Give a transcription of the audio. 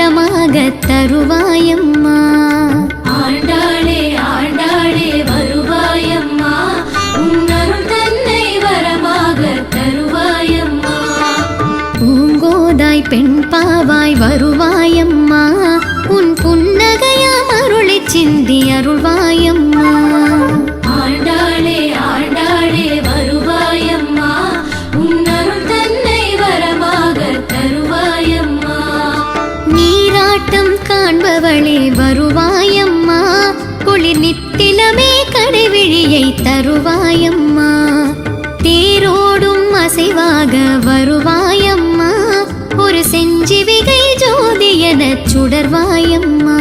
வரமாக தருவாயம்மா. ஆண்டாளே ஆண்டாளே வருவாயம்மா, உன்னருள் தன்னை வரமாக தருவாயம்மா. பூங்கோதாய் பெண் பாவாய் வருவாயம்மா, உன் புன்னகையாம் அருளை சிந்தி அருள்வாயம்மா. ஆண்டாளே ஆண்டாளே வருவாயம்மா, உன்னருள் தன்னை வரமாக தருவாயம்மா. நீராட்டம் காண்பவளே வருவாயம்மா, குளிர் நித்திலமே கடைவிழியை தருவாயம்மா. தேரோடும் அசைவாக வருவாயம்மா, ஒரு செஞ்சிவிகை ஜோதி எனச் சுடர்வாயம்மா.